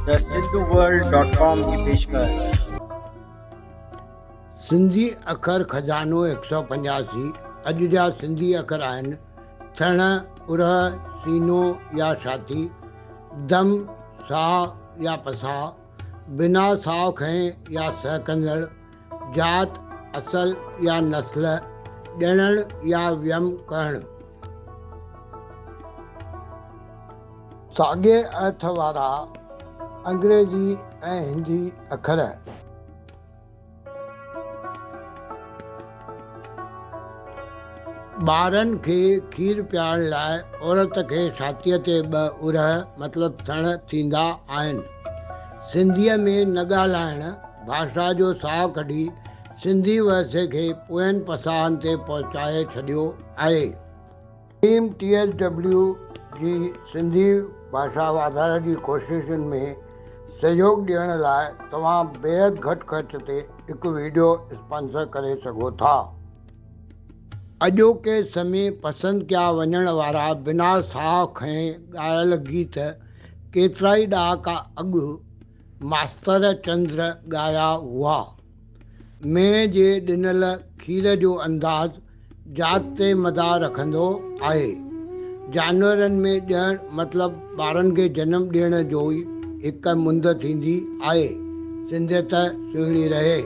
The सिंधुवर्ल्ड.com की पेशकश। सिंधी अखर खजानो 185। अॼु जा सिंधी अखर आहिनि थण, उरह, सीनो या छाती, दम, साह या पसाह, बिना साह खएं या सहकंदड़, जात, असल या नस्ल, ॼणण या व्यम करणु। साॻिए अर्थ वारा अंग्रेजी ऐं हिंदी अखर। ॿारनि खे खीरु पीआरण लाइ औरत खे छातीअ ते 2 उरह मतिलबु थण थींदा आहिनि। सिंधीअ में न ॻाल्हाइण भाषा जो साहु कढी सिंधी वरसे खे पोयनि पसाहनि ते पहुचाए छॾियो आहे। टीम TSW जी सिंधी भाषा वाधारे जी कोशिशुनि में सहयोग ॾियण लाइ तव्हां बेहद घटि ख़र्च ते हिकु वीडियो स्पॉन्सर करे सघो था। अॼोके समय पसंदि कया वञण वारा बिना साह खएं ॻायल गीत केतिरा ई ॾहाका अॻु मास्तर चंद्र ॻाया हुआ। मेंह जे ॾिनल खीर जो अंदाज़ जात ते मदार रखंदो आहे। जानवरनि में ॾियणु मतिलबु ॿारनि खे जनमु ॾियण जो ई हिकु मुंद थींदी आहे। सिंधियत सुहिणी रहे।